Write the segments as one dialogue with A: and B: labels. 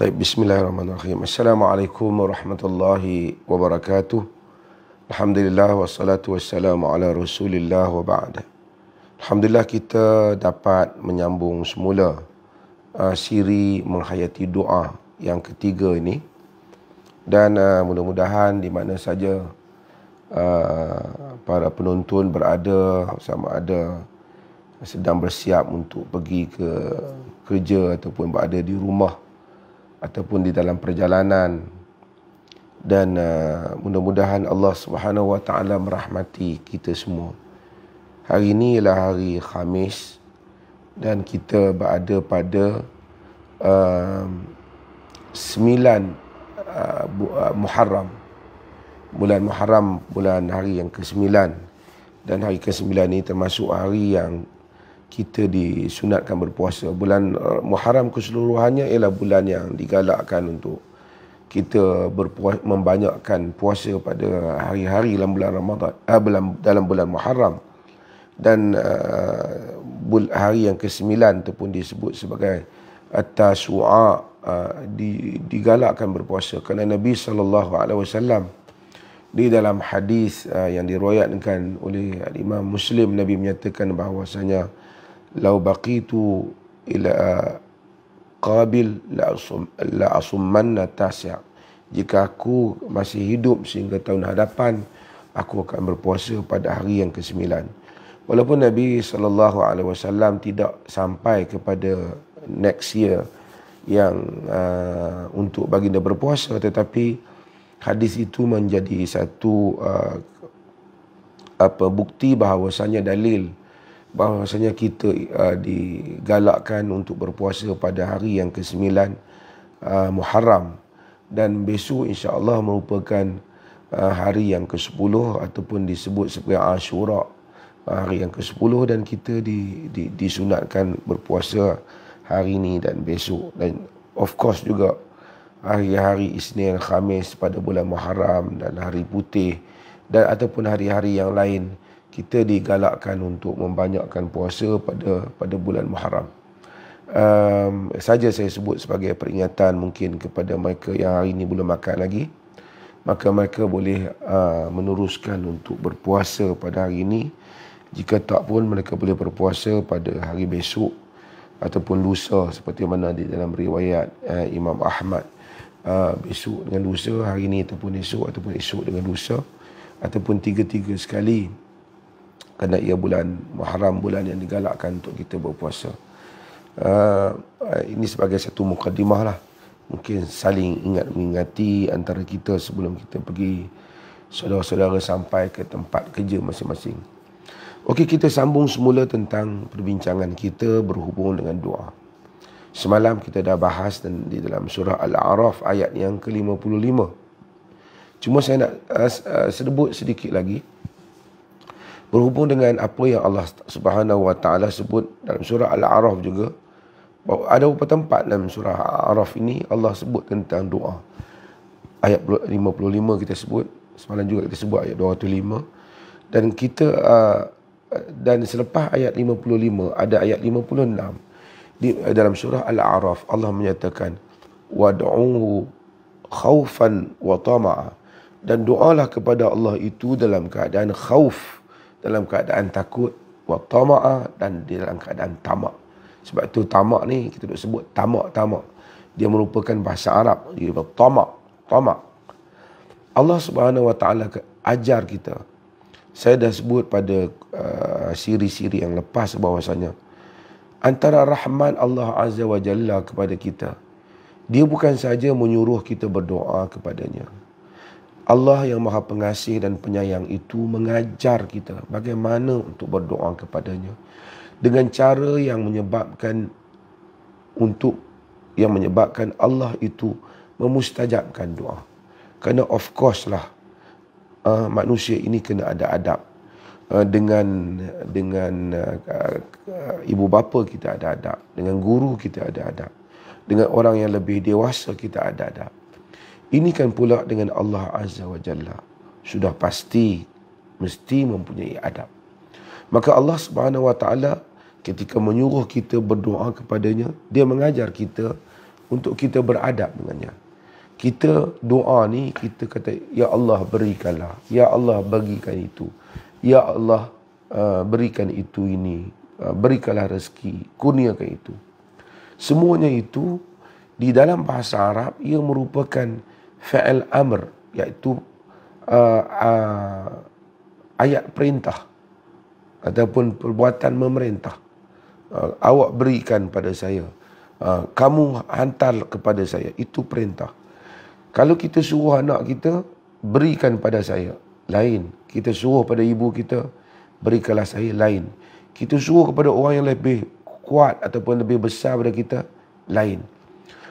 A: Baik, bismillahirrahmanirrahim. Assalamualaikum warahmatullahi wabarakatuh. Alhamdulillah wassalatu wassalamu ala Rasulillah wa ba'da. Alhamdulillah kita dapat menyambung semula siri menghayati doa yang ketiga ini, dan mudah-mudahan di mana saja para penonton berada, sama ada sedang bersiap untuk pergi ke kerja ataupun berada di rumah ataupun di dalam perjalanan, dan mudah-mudahan Allah Subhanahu Wa Taala merahmati kita semua. Hari ini ialah hari Khamis dan kita berada pada 9 Muharram. Bulan Muharram, bulan hari yang ke-9, dan hari ke-9 ini termasuk hari yang kita disunatkan berpuasa. Bulan Muharram keseluruhannya ialah bulan yang digalakkan untuk kita membanyakkan puasa pada hari-hari dalam bulan Ramadan, dalam bulan Muharram. Dan hari yang ke-9 itu pun disebut sebagai At-Tasu'a, digalakkan berpuasa kerana Nabi SAW di dalam hadis yang diriwayatkan oleh Imam Muslim, Nabi menyatakan bahawasanya lau baqitu ila qabil la asummanna tasi'. Jika aku masih hidup sehingga tahun hadapan, aku akan berpuasa pada hari yang ke-9. Walaupun Nabi SAW tidak sampai kepada next year yang untuk baginda berpuasa, tetapi hadis itu menjadi satu bukti bahawasanya, dalil bahawasanya kita digalakkan untuk berpuasa pada hari yang ke-9 Muharram, dan besok insya-Allah merupakan hari yang ke-10 ataupun disebut sebagai Ashura, hari yang ke-10, dan kita disunatkan berpuasa hari ini dan besok. Dan of course juga hari-hari Isnin, Khamis pada bulan Muharram, dan hari putih, dan ataupun hari-hari yang lain, kita digalakkan untuk membanyakkan puasa pada bulan Muharram. Saja saya sebut sebagai peringatan mungkin kepada mereka yang hari ini belum makan lagi, maka mereka boleh meneruskan untuk berpuasa pada hari ini. Jika tak pun, mereka boleh berpuasa pada hari besok ataupun lusa, seperti mana di dalam riwayat Imam Ahmad, besok dengan lusa, hari ini ataupun esok dengan lusa, ataupun tiga-tiga sekali, kerana ia bulan Muharram, bulan yang digalakkan untuk kita berpuasa. Ini sebagai satu mukadimah lah, mungkin saling mengingati antara kita sebelum kita pergi, saudara-saudara sampai ke tempat kerja masing-masing. Okey, kita sambung semula tentang perbincangan kita berhubung dengan doa. Semalam kita dah bahas di dalam surah Al-A'raf ayat yang ke-55. Cuma saya nak sebut sedikit lagi berhubung dengan apa yang Allah Subhanahu Wa Taala sebut dalam surah Al-A'raf juga. Ada beberapa tempat dalam surah Al-A'raf ini Allah sebut tentang doa. Ayat 55 kita sebut, semalam juga kita sebut ayat 205. Dan kita dan selepas ayat 55 ada ayat 56 dalam surah Al-A'raf. Allah menyatakan wad'uhu khaufan wa tama'a, dan doalah kepada Allah itu dalam keadaan khauf, dalam keadaan takut, wa tama'a, dan dalam keadaan tamak. Sebab tu tamak ni kita duk sebut tamak. Dia merupakan bahasa Arab, dia tamak. Allah Subhanahu Wa Taala ajar kita. Saya dah sebut pada siri-siri yang lepas bahawasanya antara rahmat Allah Azza wa Jalla kepada kita, dia bukan saja menyuruh kita berdoa kepadanya. Allah yang Maha Pengasih dan Penyayang itu mengajar kita bagaimana untuk berdoa kepadanya dengan cara yang menyebabkan Allah itu memustajabkan doa. Kerana of course lah, manusia ini kena ada adab. Dengan ibu bapa kita ada adab, dengan guru kita ada adab, dengan orang yang lebih dewasa kita ada adab. Ini kan pula dengan Allah Azza wa Jalla, sudah pasti mesti mempunyai adab. Maka Allah Subhanahu Wa Taala ketika menyuruh kita berdoa kepadanya, dia mengajar kita untuk kita beradab dengannya. Kita doa ni, kita kata, Ya Allah berikanlah, Ya Allah bagikan itu, Ya Allah berikan itu ini, berikanlah rezeki, kurniakan itu. Semuanya itu di dalam bahasa Arab ia merupakan fi'il amr, iaitu ayat perintah ataupun perbuatan memerintah. Awak berikan pada saya, kamu hantar kepada saya, itu perintah. Kalau kita suruh anak kita, berikan pada saya, lain. Kita suruh pada ibu kita, berikanlah saya, lain. Kita suruh kepada orang yang lebih kuat ataupun lebih besar daripada kita, lain.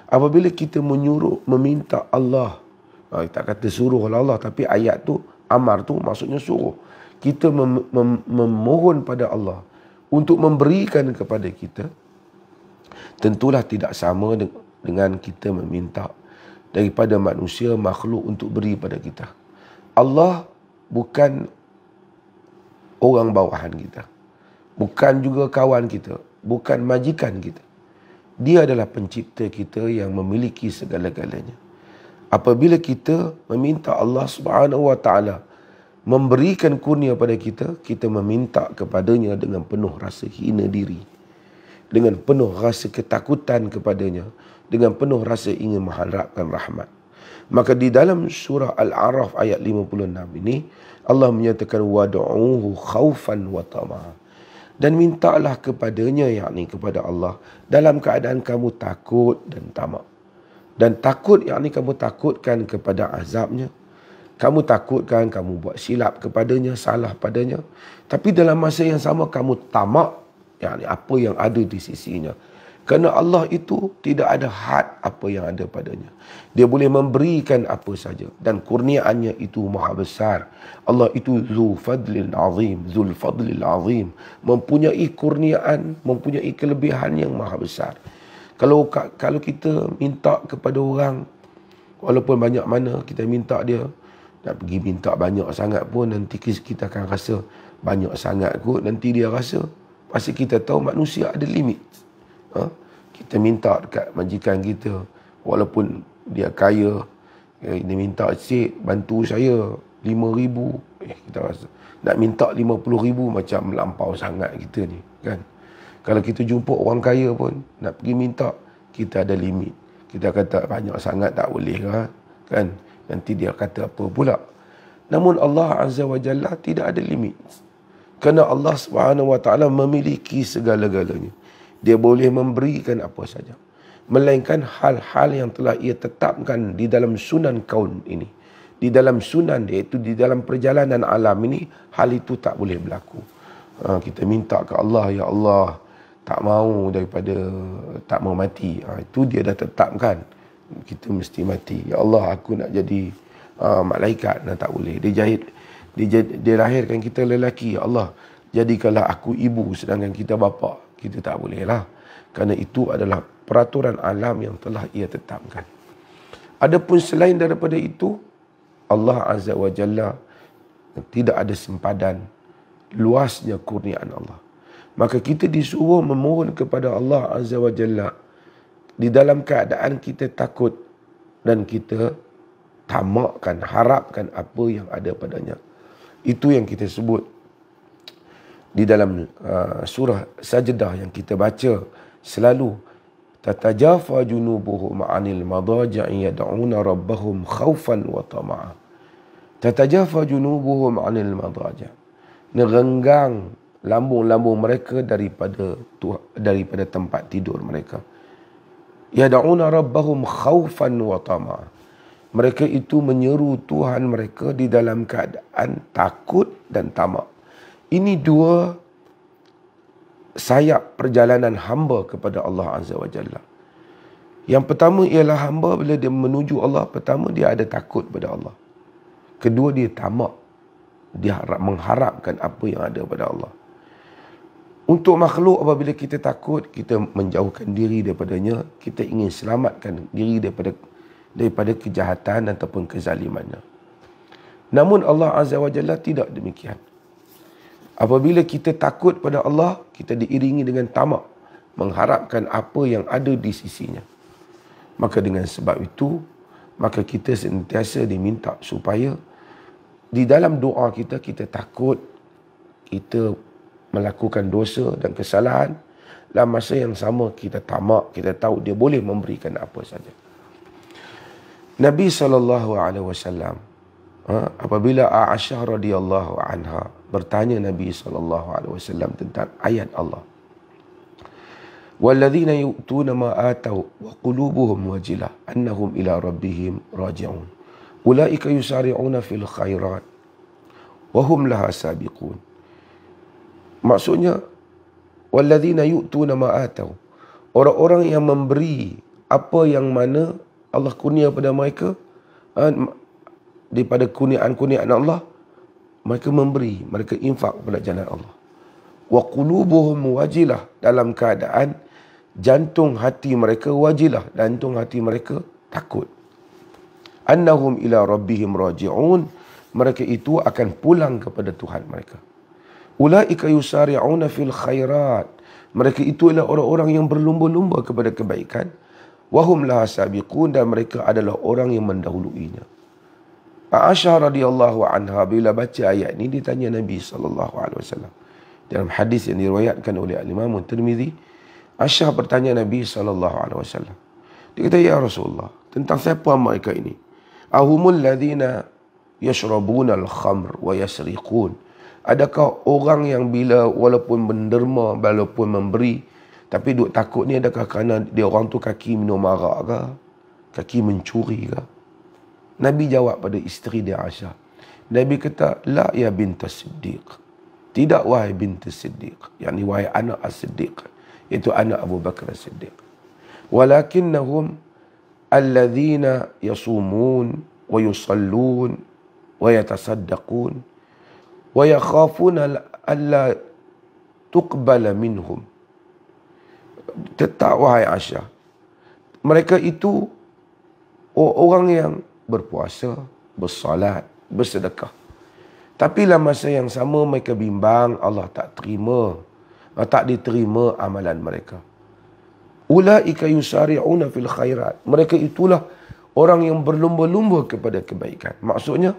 A: Apabila kita menyuruh, meminta Allah, tak kata suruh Allah, tapi ayat tu, amar tu maksudnya suruh. Kita memohon pada Allah untuk memberikan kepada kita, tentulah tidak sama dengan kita meminta daripada manusia, makhluk untuk beri pada kita. Allah bukan orang bawahan kita, bukan juga kawan kita, bukan majikan kita. Dia adalah pencipta kita yang memiliki segala-galanya. Apabila kita meminta Allah Subhanahu wa taala memberikan kurnia pada kita, kita meminta kepadanya dengan penuh rasa hina diri, dengan penuh rasa ketakutan kepadanya, dengan penuh rasa ingin mengharapkan rahmat. Maka di dalam surah Al-A'raf ayat 56 ini, Allah menyatakan wad'uhu khaufan wa tama'a. Dan mintalah kepadanya, yakni kepada Allah, dalam keadaan kamu takut dan tamak. Dan takut, yakni kamu takutkan kepada azabnya. Kamu takutkan kamu buat silap kepadanya, salah padanya. Tapi dalam masa yang sama kamu tamak, yakni apa yang ada di sisinya. Kerana Allah itu tidak ada had apa yang ada padanya. Dia boleh memberikan apa saja. Dan kurniaannya itu maha besar. Allah itu Zul Fadlil Azim. Zul Fadlil Azim. Mempunyai kurniaan, mempunyai kelebihan yang maha besar. Kalau kita minta kepada orang, walaupun banyak mana kita minta dia, nak pergi minta banyak sangat pun, nanti kita akan rasa banyak sangat kot. Nanti dia rasa, pasti kita tahu manusia ada limit. Kita minta dekat majikan kita, walaupun dia kaya, dia minta, cik bantu saya 5,000, kita rasa nak minta 50,000 macam melampau sangat kita ni kan. Kalau kita jumpa orang kaya pun nak pergi minta, kita ada limit. Kita kata banyak sangat tak boleh kan, nanti dia kata apa pula. Namun Allah Azza wa Jalla tidak ada limit, kerana Allah Subhanahu wa taala memiliki segala-galanya. Dia boleh memberikan apa saja, melainkan hal-hal yang telah ia tetapkan di dalam sunan kaun ini, di dalam sunan, iaitu di dalam perjalanan alam ini, hal itu tak boleh berlaku. Kita minta ke Allah, Ya Allah, tak mau mati. Itu dia dah tetapkan, kita mesti mati. Ya Allah, aku nak jadi malaikat. Tak boleh. Dia lahirkan kita lelaki. Ya Allah, jadikanlah aku ibu sedangkan kita bapa. Kita tak boleh lah. Kerana itu adalah peraturan alam yang telah ia tetapkan. Adapun selain daripada itu, Allah Azza wa Jalla tidak ada sempadan luasnya kurniaan Allah. Maka kita disuruh memohon kepada Allah Azza wa Jalla di dalam keadaan kita takut dan kita tamakkan, harapkan apa yang ada padanya. Itu yang kita sebut di dalam surah Sajdah yang kita baca selalu, tatajafa junubuhum 'anil madaji'i yad'una rabbahum khaufan wa tama'a. Tatajafa junubuhum 'anil madaji'. Nerenggang lambung-lambung mereka daripada tempat tidur mereka. Yad'una rabbahum khaufan wa tama'a. Mereka itu menyeru Tuhan mereka di dalam keadaan takut dan tamak. Ini dua sayap perjalanan hamba kepada Allah Azza wa Jalla. Yang pertama ialah hamba bila dia menuju Allah, pertama dia ada takut pada Allah. Kedua, dia tamak. Dia mengharapkan apa yang ada pada Allah. Untuk makhluk, apabila kita takut, kita menjauhkan diri daripadanya, kita ingin selamatkan diri daripada kejahatan ataupun kezalimannya. Namun Allah Azza wa Jalla tidak demikian. Apabila kita takut pada Allah, kita diiringi dengan tamak, mengharapkan apa yang ada di sisinya. Maka dengan sebab itu, maka kita sentiasa diminta supaya di dalam doa kita, kita takut kita melakukan dosa dan kesalahan. Dalam masa yang sama kita tamak, kita tahu dia boleh memberikan apa saja. Nabi SAW, apabila Aisyah radhiyallahu anha bertanya Nabi SAW tentang ayat Allah, walladzina yu'tuna ma atau wa qulubuhum wajilah annahum ila rabbihim raji'un ulaika yusari'una fil khairat wa hum laha sabiqun. Maksudnya, walladzina yu'tuna ma atau, orang-orang yang memberi apa yang mana Allah kurnia pada mereka, daripada kurniaan-kurniaan Allah, mereka memberi, mereka infak pada jalan Allah. Wa qulubuhum wajilah, dalam keadaan jantung hati mereka wajilah, jantung hati mereka takut. Annahum ila rabbihim raji'un, mereka itu akan pulang kepada Tuhan mereka. Ulaika yusari'una fil khairat, mereka itu adalah orang-orang yang berlumba-lumba kepada kebaikan. Wahum laha sabiqun, dan mereka adalah orang yang mendahuluinya. Aisyah radhiyallahu anha bila baca ayat ini ditanya Nabi SAW. Dalam hadis yang diriwayatkan oleh Imam Tirmizi, Aisyah bertanya Nabi SAW. Dia kata, ya Rasulullah, tentang siapa mereka ini? Ahumul ladhina yashrabuna al-khamr wa yasriqun. Adakah orang yang bila walaupun menderma, walaupun memberi, tapi duk takut ni, adakah kerana dia orang tu kaki minum arak ke? Kaki mencuri ke? Nabi jawab pada isteri dia Aisyah. Nabi kata, la ya bintas Siddiq. Tidak wahai bintas Siddiq. Yang wahai anak as-Siddiq. Iaitu anak Abu Bakar as-Siddiq. Walakinnahum alladhina yasumun wa yusallun wa yatasaddaqun wa yakhafuna alla tuqbala minhum. Tetap wahai Aisyah, mereka itu orang yang berpuasa, bersalat, bersedekah. Tapi dalam masa yang sama mereka bimbang Allah tak diterima amalan mereka. Ulaika yusari'una fil khairat. Mereka itulah orang yang berlumba-lumba kepada kebaikan. Maksudnya,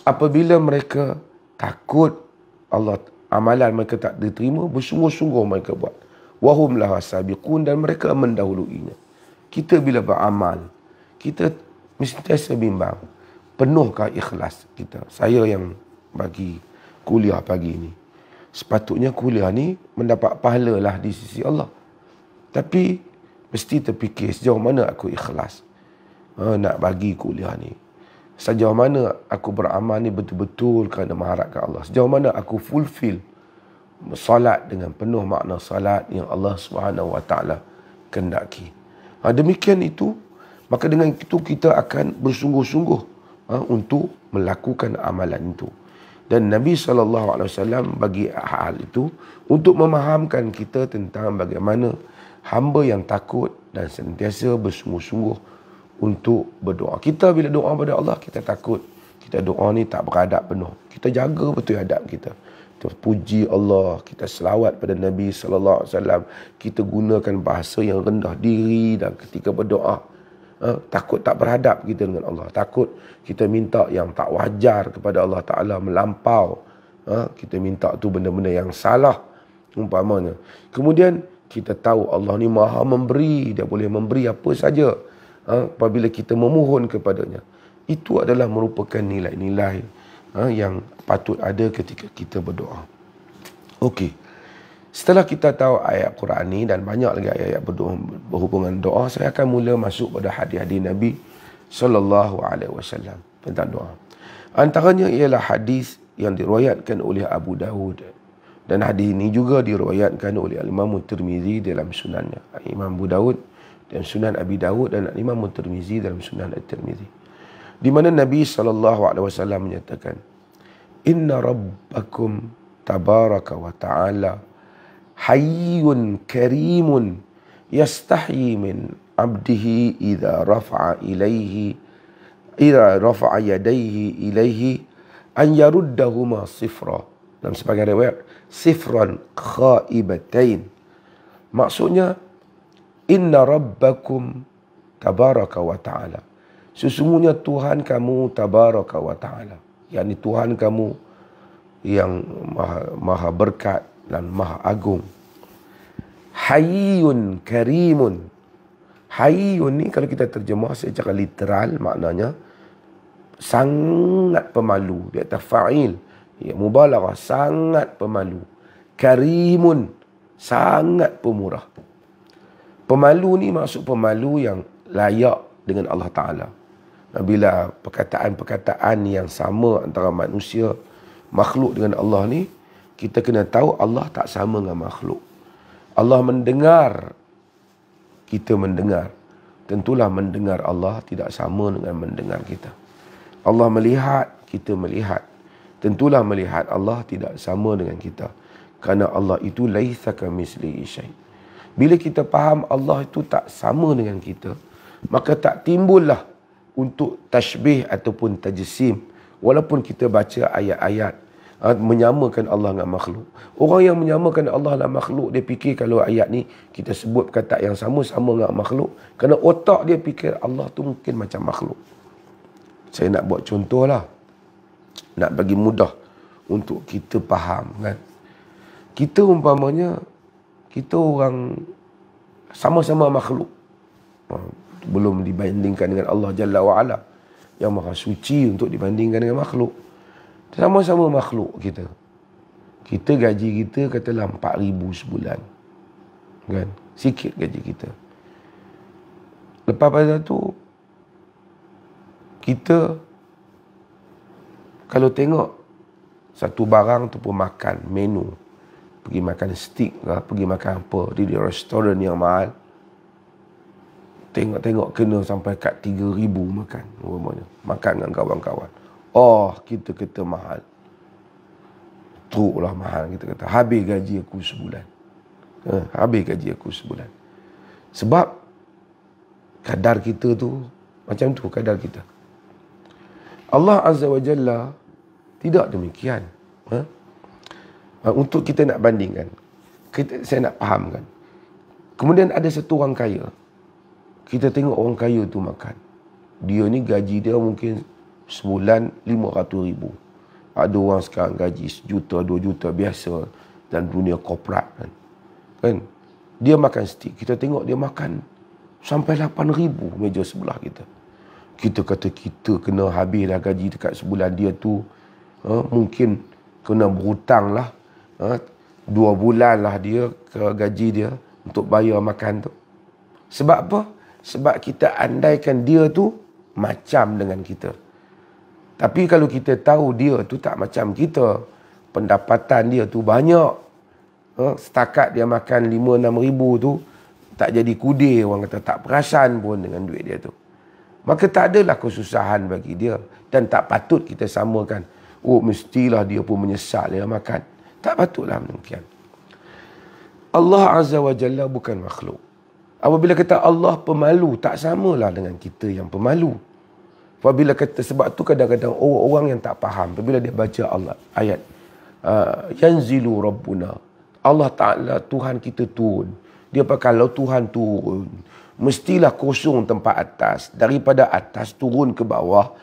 A: apabila mereka takut Allah, amalan mereka tak diterima, bersungguh-sungguh mereka buat. Wahum laha sabiqun, dan mereka mendahuluinya. Kita bila beramal, kita mesti bimbang, penuhkah ikhlas kita? Saya yang bagi kuliah pagi ni, sepatutnya kuliah ni mendapat pahala lah di sisi Allah. Tapi mesti terfikir sejauh mana aku ikhlas nak bagi kuliah ni. Sejauh mana aku beramal ni betul-betul kerana mengharapkan Allah. Sejauh mana aku fulfill salat dengan penuh makna salat yang Allah SWT kehendaki. Demikian itu, maka dengan itu kita akan bersungguh-sungguh untuk melakukan amalan itu. Dan Nabi SAW bagi hal itu untuk memahamkan kita tentang bagaimana hamba yang takut dan sentiasa bersungguh-sungguh untuk berdoa. Kita bila doa pada Allah, kita takut. Kita doa ni tak beradab penuh. Kita jaga betul adab kita. Kita puji Allah, kita selawat pada Nabi SAW. Kita gunakan bahasa yang rendah diri dan ketika berdoa. Takut tak beradab kita dengan Allah. Takut kita minta yang tak wajar kepada Allah Ta'ala melampau. Kita minta tu benda-benda yang salah umpamanya. Kemudian kita tahu Allah ni maha memberi. Dia boleh memberi apa saja apabila kita memohon kepadanya. Itu adalah merupakan nilai-nilai yang patut ada ketika kita berdoa. Okey. Setelah kita tahu ayat Quran ni dan banyak lagi ayat-ayat berhubungan doa, saya akan mula masuk pada hadis-hadis Nabi SAW tentang doa. Antaranya ialah hadis yang diriwayatkan oleh Abu Dawud. Dan hadis ini juga diriwayatkan oleh Imam Tirmizi dalam sunannya. Imam Abu Dawud dalam Sunan Abi Dawud dan Imam Tirmizi dalam Sunan At-Tirmizi. Di mana Nabi SAW menyatakan, Inna Rabbakum tabaraka wa ta'ala hayyun karimun yastahyi min abdihi idha rafa'a yadayhi ilaihi an yaruddahuma sifra. Dalam sebagian riwayat, sifran khaibatain. Maksudnya, Inna Rabbakum tabaraka wa ta'ala. Sesungguhnya Tuhan kamu tabaraka wa ta'ala, yakni Tuhan kamu yang maha berkat dan maha agung. Hayyun karimun. Hayyun ni kalau kita terjemah secara literal maknanya sangat pemalu. Dia kata fa'il, ya, mubalaghah, sangat pemalu. Karimun, sangat pemurah. Pemalu ni maksud pemalu yang layak dengan Allah Ta'ala. Bila perkataan-perkataan yang sama antara manusia, makhluk dengan Allah ni, kita kena tahu Allah tak sama dengan makhluk. Allah mendengar, kita mendengar. Tentulah mendengar Allah tidak sama dengan mendengar kita. Allah melihat, kita melihat. Tentulah melihat Allah tidak sama dengan kita. Kerana Allah itu laisa kamitslihi syai'. Bila kita faham Allah itu tak sama dengan kita, maka tak timbullah untuk tashbih ataupun tajsim. Walaupun kita baca ayat-ayat menyamakan Allah dengan makhluk. Orang yang menyamakan Allah dengan makhluk, dia fikir kalau ayat ni kita sebut kata yang sama dengan makhluk, kerana otak dia fikir Allah tu mungkin macam makhluk. Saya nak buat contoh lah, nak bagi mudah untuk kita faham kan. Kita umpamanya, kita orang sama-sama makhluk, belum dibandingkan dengan Allah Jalla wa'ala yang maha suci untuk dibandingkan dengan makhluk. Sama-sama makhluk kita. Kita gaji kita katalah 4,000 sebulan. Kan? Sikit gaji kita. Lepas pada tu, kita kalau tengok satu barang tu pun makan, menu. Pergi makan steak lah, pergi makan apa di restoran yang mahal. Tengok-tengok kena sampai kat 3,000 makan. Makan dengan kawan-kawan. Oh, kita kata mahal. Teruk lah mahal, kita kata. Habis gaji aku sebulan. Habis gaji aku sebulan. Sebab kadar kita tu, macam tu kadar kita. Allah Azza wa Jalla tidak demikian. Untuk kita nak bandingkan, saya nak fahamkan. Kemudian ada satu orang kaya. Kita tengok orang kaya tu makan. Dia ni gaji dia mungkin sebulan 500,000. Ada orang sekarang gaji 1 juta, 2 juta biasa dan dunia korporat kan. Dia makan steak. Kita tengok dia makan sampai 8,000 meja sebelah kita. Kita kata kita kena habislah gaji dekat sebulan dia tu. Mungkin kena berhutang lah. 2 bulan lah dia ke gaji dia untuk bayar makan tu. Sebab apa? Sebab kita andaikan dia tu macam dengan kita. Tapi kalau kita tahu dia tu tak macam kita, pendapatan dia tu banyak, setakat dia makan 5-6 ribu tu, tak jadi kudir, orang kata tak perasan pun dengan duit dia tu. Maka tak adalah kesusahan bagi dia. Dan tak patut kita samakan, oh mestilah dia pun menyesal dia makan. Tak patutlah demikian. Allah Azza wa Jalla bukan makhluk. Apabila kata Allah pemalu, tak samalah dengan kita yang pemalu. Apabila kata, sebab tu kadang-kadang orang yang tak faham, apabila dia baca Allah ayat yanzilu rabbuna, Allah Ta'ala Tuhan kita turun. Dia pakai kalau Tuhan turun, mestilah kosong tempat atas, daripada atas turun ke bawah.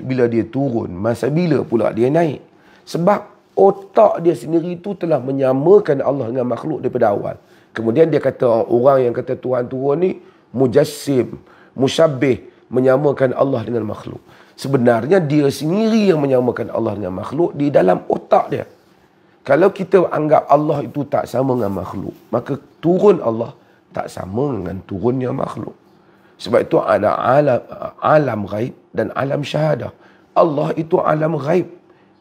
A: Bila dia turun, masa bila pula dia naik? Sebab otak dia sendiri itu telah menyamakan Allah dengan makhluk daripada awal. Kemudian dia kata orang yang kata Tuhan turun ni mujassim, musyabbih, menyamakan Allah dengan makhluk. Sebenarnya dia sendiri yang menyamakan Allah dengan makhluk di dalam otak dia. Kalau kita anggap Allah itu tak sama dengan makhluk, maka turun Allah tak sama dengan turunnya makhluk. Sebab itu ada alam ghaib dan alam syahadah. Allah itu alam ghaib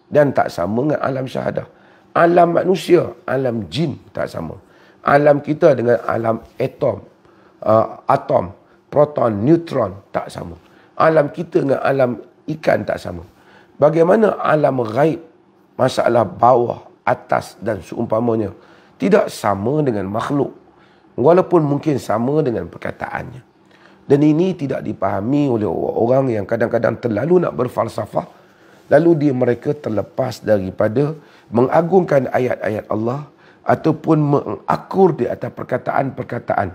A: dan tak sama dengan alam syahadah. Alam manusia, alam jin tak sama. Alam kita dengan alam atom, proton, neutron tak sama. Alam kita dengan alam ikan tak sama. Bagaimana alam ghaib, masalah bawah, atas dan seumpamanya, tidak sama dengan makhluk. Walaupun mungkin sama dengan perkataannya. Dan ini tidak dipahami oleh orang yang kadang-kadang terlalu nak berfalsafah. Lalu mereka terlepas daripada mengagungkan ayat-ayat Allah ataupun mengakur di atas perkataan-perkataan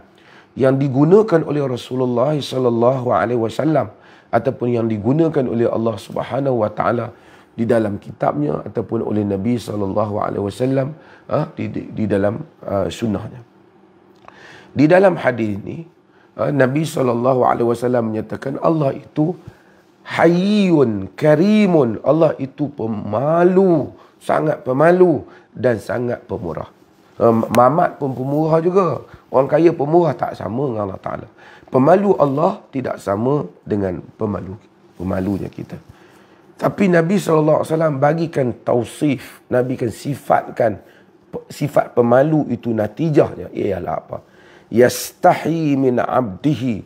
A: yang digunakan oleh Rasulullah sallallahu alaihi wasallam ataupun yang digunakan oleh Allah Subhanahu wa taala di dalam kitabnya ataupun oleh Nabi sallallahu alaihi wasallam di dalam sunnahnya. Di dalam hadis ini Nabi sallallahu alaihi wasallam menyatakan Allah itu Hayyun Karimun. Allah itu pemalu, sangat pemalu dan sangat pemurah. Mamat pun pemurah juga. Orang kaya pemurah tak sama dengan Allah Ta'ala. Pemalu Allah tidak sama dengan pemalunya kita. Tapi Nabi SAW bagikan tausif, Nabi kan sifatkan sifat pemalu itu natijahnya ialah apa? Yastahi min abdihi.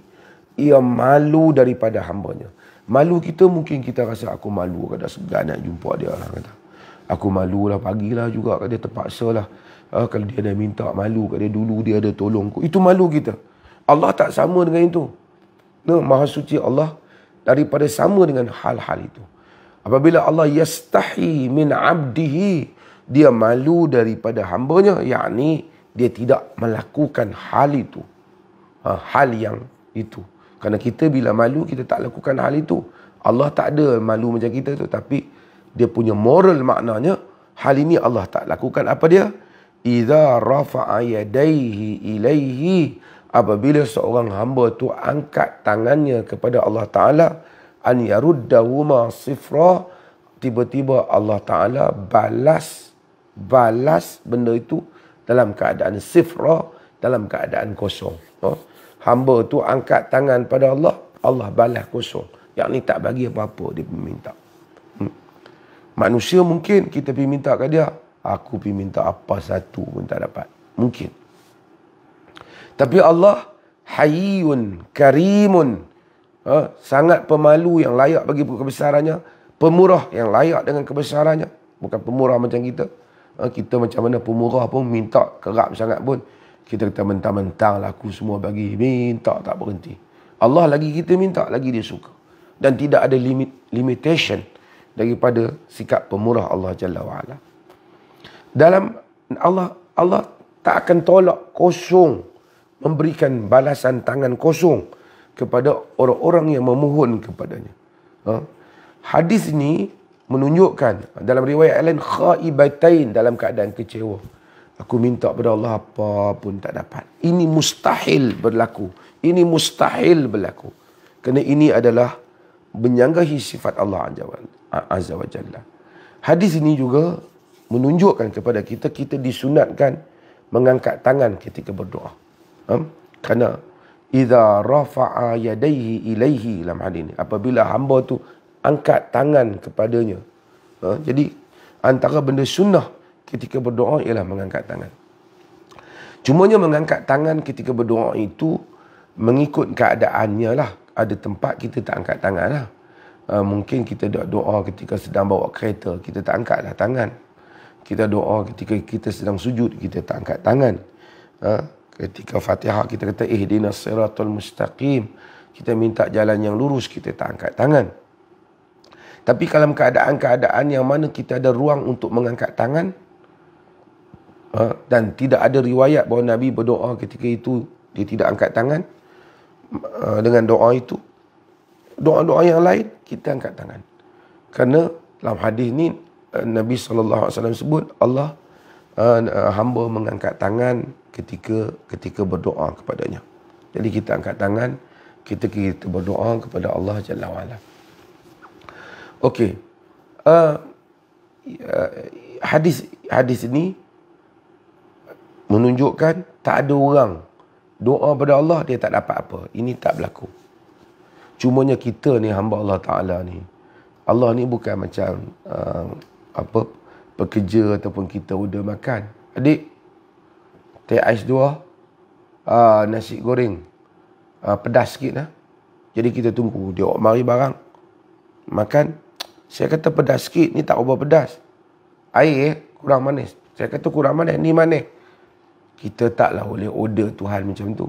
A: Ia malu daripada hambanya. Malu kita mungkin kita rasa aku malu kada segan nak jumpa dia lah kata. Aku malu lah, pagilah juga dia terpaksa lah. Kalau dia dah minta malu kat dia dulu, dia ada tolong aku. Itu malu kita. Allah tak sama dengan itu. Maha suci Allah daripada sama dengan hal-hal itu. Apabila Allah yastahi min abdihi, dia malu daripada hambanya, yakni dia tidak melakukan hal itu. Hal yang itu. Kerana kita bila malu, kita tak lakukan hal itu. Allah tak ada malu macam kita tu. Tapi dia punya moral maknanya, hal ini Allah tak lakukan. Apa dia? Idza rafa'a yadayhi ilaihi, apabila seorang hamba tu angkat tangannya kepada Allah Ta'ala, an yaruddahuma sifra, tiba-tiba Allah Ta'ala balas benda itu dalam keadaan sifra, dalam keadaan kosong. Hamba tu angkat tangan pada Allah, Allah balas kosong. Yakni tak bagi apa-apa dia minta. Manusia mungkin kita pergi minta kat dia, aku pergi minta apa satu pun tak dapat. Mungkin. Tapi Allah Hayyun Karimun, sangat pemalu yang layak bagi kebesarannya, pemurah yang layak dengan kebesarannya. Bukan pemurah macam kita. Kita macam mana pemurah pun minta kerap sangat pun, kita kata mentang-mentang lah aku semua bagi, minta tak berhenti. Allah lagi kita minta, lagi dia suka. Dan tidak ada limitation daripada sikap pemurah Allah Jalla wa'ala. Dalam Allah tak akan tolak kosong, memberikan balasan tangan kosong kepada orang-orang yang memohon kepadanya. Hadis ini menunjukkan dalam riwayat lain khaibatain, dalam keadaan kecewa. Aku minta kepada Allah apa pun tak dapat. Ini mustahil berlaku. Ini mustahil berlaku. Kerana ini adalah menyanggahi sifat Allah Azza wa Jalla. Hadis ini juga menunjukkan kepada kita, kita disunatkan mengangkat tangan ketika berdoa. Kerana idza rafa'a yadayhi ilaihi, dalam hadis ini, apabila hamba tu angkat tangan kepadanya. Jadi antara benda sunnah ketika berdoa ialah mengangkat tangan. Cumanya mengangkat tangan ketika berdoa itu mengikut keadaannya lah. Ada tempat kita tak angkat tangan lah. Mungkin kita doa ketika sedang bawa kereta, kita tak angkatlah tangan. Kita doa ketika kita sedang sujud, kita tak angkat tangan. Ketika Fatihah kita kata ihdinas siratal mustaqim, kita minta jalan yang lurus, kita tak angkat tangan. Tapi dalam keadaan-keadaan yang mana kita ada ruang untuk mengangkat tangan, dan tidak ada riwayat bahawa Nabi berdoa ketika itu dia tidak angkat tangan, dengan doa itu, doa-doa yang lain kita angkat tangan. Kerana dalam hadis ni Nabi SAW sebut Allah hamba mengangkat tangan ketika berdoa kepadanya. Jadi kita angkat tangan ketika kita berdoa kepada Allah Jalla wa'ala. Okey. Hadis ini menunjukkan tak ada orang doa pada Allah dia tak dapat apa. Ini tak berlaku. Cumanya kita ni hamba Allah Ta'ala ni, Allah ni bukan macam pekerja ataupun kita order makan. Adik, teh ais 2, nasi goreng pedas sikit lah. Jadi kita tunggu dia mari barang makan. Saya kata pedas sikit, ni tak berapa pedas. Air kurang manis. Saya kata kurang manis, ni manis. Kita taklah boleh order Tuhan macam tu.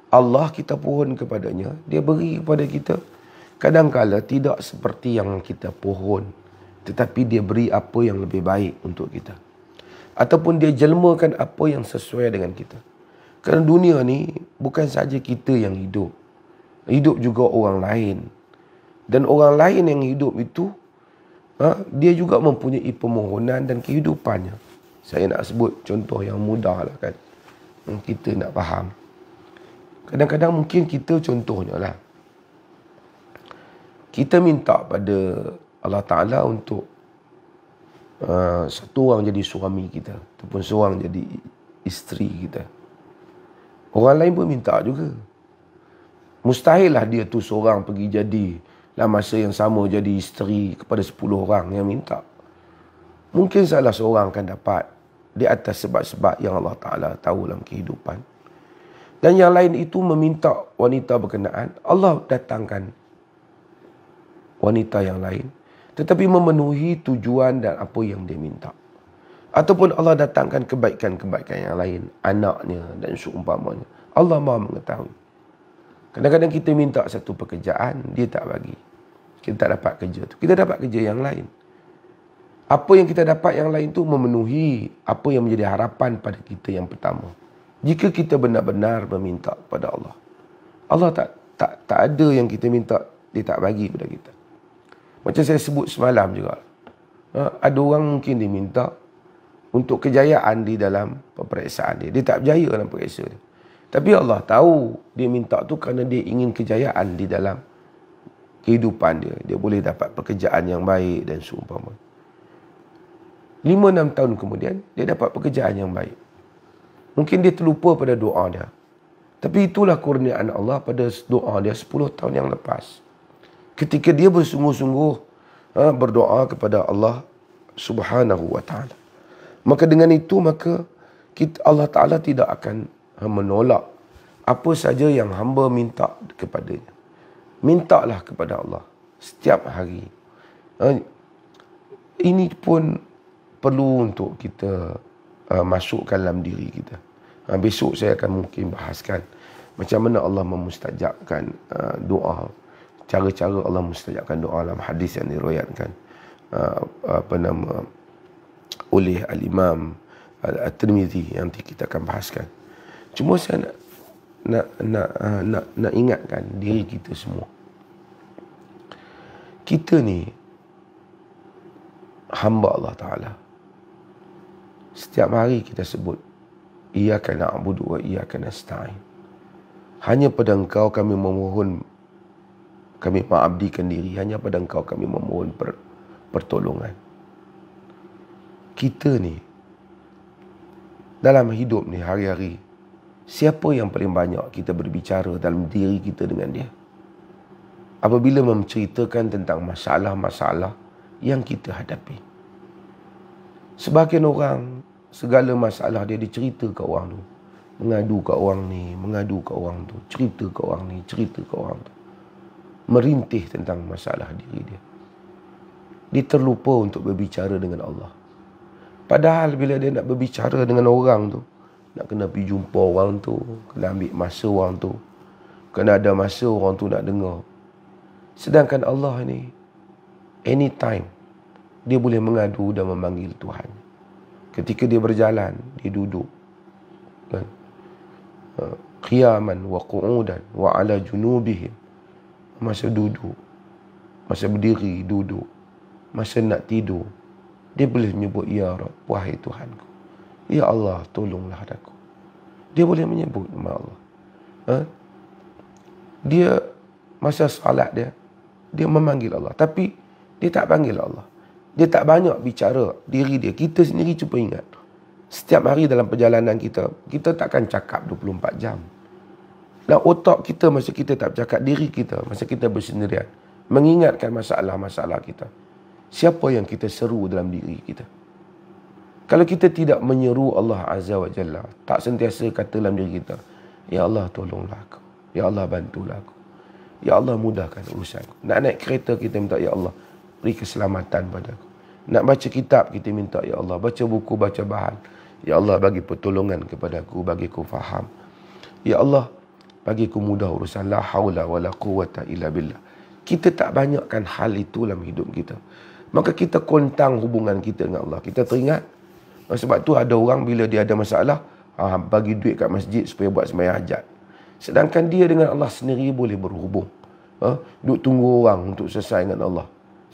A: Allah kita pohon kepadanya, dia beri kepada kita. Kadang-kadang tidak seperti yang kita pohon, tetapi dia beri apa yang lebih baik untuk kita. Ataupun dia jelmakan apa yang sesuai dengan kita. Kerana dunia ni bukan saja kita yang hidup. Hidup juga orang lain. Dan orang lain yang hidup itu, dia juga mempunyai permohonan dan kehidupannya. Saya nak sebut contoh yang mudah lah kan. Kita nak faham. Kadang-kadang mungkin kita contohnya lah. Kita minta pada Allah Ta'ala untuk satu orang jadi suami kita. Ataupun seorang jadi isteri kita. Orang lain pun minta juga. Mustahil lah dia tu seorang pergi jadi dalam masa yang sama jadi isteri kepada 10 orang yang minta. Mungkin salah seorang akan dapat di atas sebab-sebab yang Allah Ta'ala tahu dalam kehidupan. Dan yang lain itu meminta wanita berkenaan. Allah datangkan wanita yang lain. Tetapi memenuhi tujuan dan apa yang dia minta. Ataupun Allah datangkan kebaikan-kebaikan yang lain. Anaknya dan seumpamanya. Allah Maha mengetahui. Kadang-kadang kita minta satu pekerjaan, dia tak bagi. Kita tak dapat kerja tu. Kita dapat kerja yang lain. Apa yang kita dapat yang lain tu memenuhi apa yang menjadi harapan pada kita yang pertama. Jika kita benar-benar meminta kepada Allah. Allah tak ada yang kita minta, dia tak bagi kepada kita. Macam saya sebut semalam juga. Ada orang mungkin dia minta untuk kejayaan di dalam peperiksaan dia. Dia tak berjaya dalam periksa dia. Tapi Allah tahu dia minta tu kerana dia ingin kejayaan di dalam kehidupan dia. Dia boleh dapat pekerjaan yang baik dan seumpama. 5-6 tahun kemudian, dia dapat pekerjaan yang baik. Mungkin dia terlupa pada doa dia. Tapi itulah kurniaan Allah pada doa dia 10 tahun yang lepas. Ketika dia bersungguh-sungguh berdoa kepada Allah Subhanahu wa ta'ala. Maka dengan itu, Allah Ta'ala tidak akan menolak apa saja yang hamba minta kepadanya. Mintalah kepada Allah setiap hari. Ini pun perlu untuk kita masukkan dalam diri kita. Besok saya akan mungkin bahaskan macam mana Allah memustajabkan doa. Cara-cara Allah memustajabkan doa dalam hadis yang diriwayatkan oleh Al-Imam At-Tirmizi yang nanti kita akan bahaskan. Cuma saya nak ingatkan diri kita semua. Kita ni hamba Allah Ta'ala. Setiap hari kita sebut Iyyaka na'budu wa iyyaka nasta'in. Hanya pada Engkau kami memohon, kami mengabdikan diri. Hanya pada Engkau kami memohon pertolongan. Kita ni dalam hidup ni hari-hari, siapa yang paling banyak kita berbicara dalam diri kita dengan dia? Apabila menceritakan tentang masalah-masalah yang kita hadapi. Sebahagian orang, segala masalah dia dicerita ke orang tu. Mengadu ke orang ni, mengadu ke orang tu. Cerita ke orang ni, cerita ke orang tu. Merintih tentang masalah diri dia. Dia terlupa untuk berbicara dengan Allah. Padahal bila dia nak berbicara dengan orang tu, nak kena pergi jumpa orang tu, kena ambil masa orang tu, kena ada masa orang tu nak dengar. Sedangkan Allah ni, anytime, dia boleh mengadu dan memanggil Tuhan. Ketika dia berjalan, dia duduk. Kan? Qiyaman wa qu'udan wa ala junubihim. Masa duduk, masa berdiri, duduk, masa nak tidur, dia boleh menyebut, Ya Rabb, wahai Tuhanku. Ya Allah, tolonglah aku. Dia boleh menyebut nama Allah. Dia, masa salat dia memanggil Allah. Tapi, dia tak panggil Allah. Dia tak banyak bicara diri dia. Kita sendiri cuba ingat. Setiap hari dalam perjalanan kita takkan cakap 24 jam. Dan otak kita masa kita tak bercakap, diri kita masa kita bersendirian, mengingatkan masalah-masalah kita. Siapa yang kita seru dalam diri kita? Kalau kita tidak menyeru Allah Azza wa Jalla, tak sentiasa kata dalam diri kita, Ya Allah, tolonglah aku. Ya Allah, bantulah aku. Ya Allah, mudahkan urusanku. Nak naik kereta, kita minta, Ya Allah, beri keselamatan padaku. Nak baca kitab, kita minta, Ya Allah, baca buku, baca bahan. Ya Allah, bagi pertolongan kepadaku, bagi ku faham. Ya Allah, bagi ku mudah urusan. La haula wa la quwata illa billah. Kita tak banyakkan hal itu dalam hidup kita. Maka kita kontang hubungan kita dengan Allah. Kita teringat. Sebab tu ada orang bila dia ada masalah, bagi duit kat masjid supaya buat sembahyang hajat. Sedangkan dia dengan Allah sendiri boleh berhubung. Duk tunggu orang untuk selesai dengan Allah.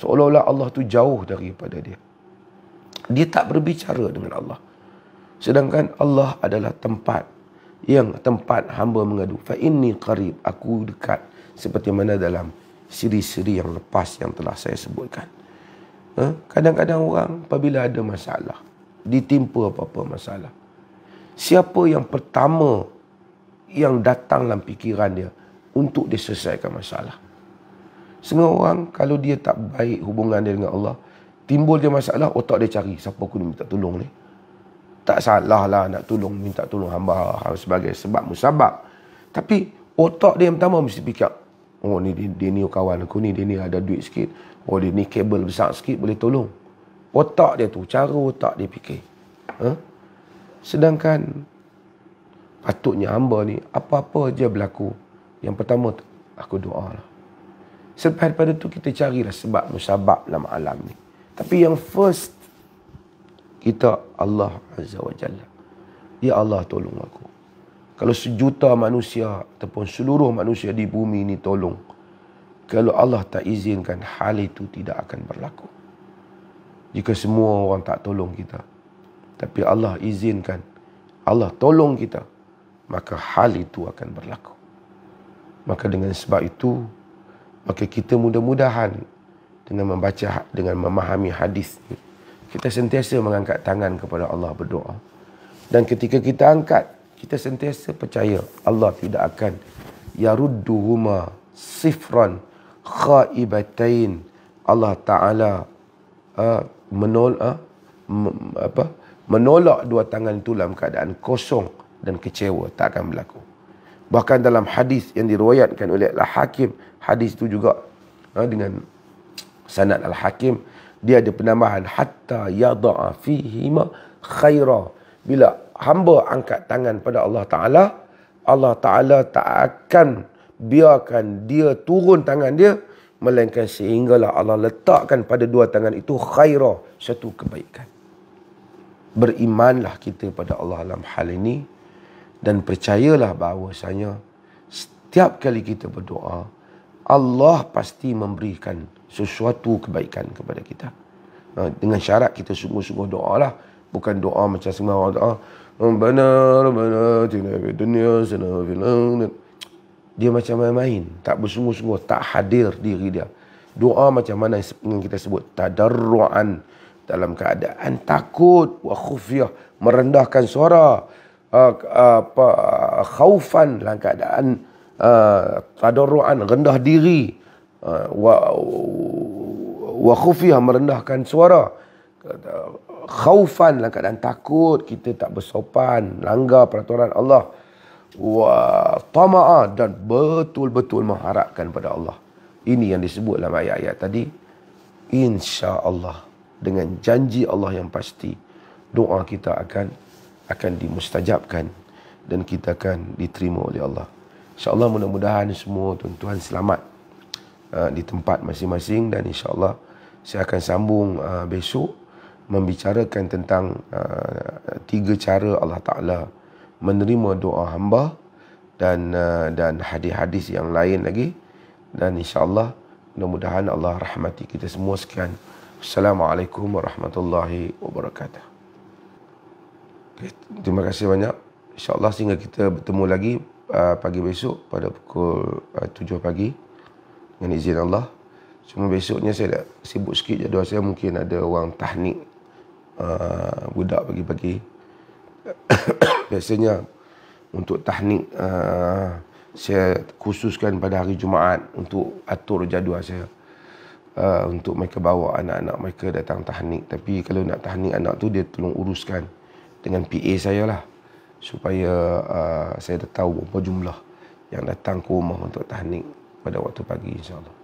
A: Seolah-olah Allah tu jauh daripada dia. Dia tak berbicara dengan Allah. Sedangkan Allah adalah tempat hamba mengadu. Fa inni qarib, aku dekat, seperti mana dalam siri-siri yang lepas yang telah saya sebutkan. Kadang-kadang orang apabila ada masalah, ditimpa apa-apa masalah, siapa yang pertama yang datang dalam fikiran dia untuk dia selesaikan masalah? Setengah orang kalau dia tak baik hubungan dia dengan Allah, timbul dia masalah, otak dia cari siapa aku ni minta tolong ni. Tak salah lah nak tolong, minta tolong hamba sebagai sebab musabab. Tapi otak dia yang pertama mesti fikir, oh ni dia ni kawan aku ni, dia ni ada duit sikit. Oh dia ni kabel besar sikit boleh tolong. Otak dia tu, cara otak dia fikir. Sedangkan patutnya hamba ni apa-apa je berlaku, yang pertama tu aku doa lah. Selepas daripada tu kita carilah sebab musabab dalam alam ni. Tapi yang first kita Allah Azza wa Jalla. Ya Allah tolong aku. Kalau sejuta manusia ataupun seluruh manusia di bumi ini tolong, kalau Allah tak izinkan, hal itu tidak akan berlaku. Jika semua orang tak tolong kita, tapi Allah izinkan, Allah tolong kita, maka hal itu akan berlaku. Maka dengan sebab itu, maka kita mudah-mudahan dengan membaca, dengan memahami hadis ini, kita sentiasa mengangkat tangan kepada Allah berdoa. Dan ketika kita angkat, kita sentiasa percaya Allah tidak akan yarudduhuma sifran khaibatain. Allah Ta'ala menolak dua tangan itu dalam keadaan kosong dan kecewa. Tak akan berlaku. Bahkan dalam hadis yang diriwayatkan oleh Al-Hakim, hadis itu juga dengan sanad Al-Hakim, dia ada penambahan hatta yada'a fihima khaira. Bila hamba angkat tangan pada Allah Ta'ala, Allah Ta'ala tak akan biarkan dia turun tangan dia, melainkan sehinggalah Allah letakkan pada dua tangan itu khaira, satu kebaikan. Berimanlah kita pada Allah dalam hal ini, dan percayalah bahawasanya setiap kali kita berdoa, Allah pasti memberikan sesuatu kebaikan kepada kita. Dengan syarat kita sungguh-sungguh doa lah. Bukan doa macam semua orang doa, Rabbana atina fid dunya hasanah wa fil akhirati. Dia macam main-main, tak bersungguh-sungguh, tak hadir diri dia. Doa macam mana yang kita sebut, tadarruan, dalam keadaan takut, wa khufyah, merendahkan suara, khaufan, dalam keadaan tadarruan, rendah diri, wa khufyah, merendahkan suara, khaufan, dalam keadaan takut, kita tak bersopan, langgar peraturan Allah, wa tama'a, dan betul-betul mengharapkan pada Allah. Ini yang disebut dalam ayat-ayat tadi. Insya-Allah, dengan janji Allah yang pasti, doa kita akan dimustajabkan dan kita akan diterima oleh Allah. Insya-Allah, mudah-mudahan semua tuan-tuan selamat di tempat masing-masing, dan insya-Allah saya akan sambung besok membicarakan tentang 3 cara Allah Ta'ala menerima doa hamba, dan hadis-hadis yang lain lagi. Dan insya-Allah mudah-mudahan Allah rahmati kita semua. Sekian. Assalamualaikum warahmatullahi wabarakatuh. Okay, terima kasih banyak. InsyaAllah sehingga kita bertemu lagi pagi besok pada pukul 7 pagi dengan izin Allah. Cuma besoknya saya dah sibuk sikit jadual saya. Mungkin ada orang tahnik budak pagi-pagi. Biasanya untuk tahnik saya khususkan pada hari Jumaat untuk atur jadual saya. Untuk mereka bawa anak-anak mereka datang tahnik. Tapi kalau nak tahnik anak tu, dia tolong uruskan dengan PA saya lah, supaya saya dah tahu berapa jumlah yang datang ke rumah untuk tahnik pada waktu pagi, insyaAllah.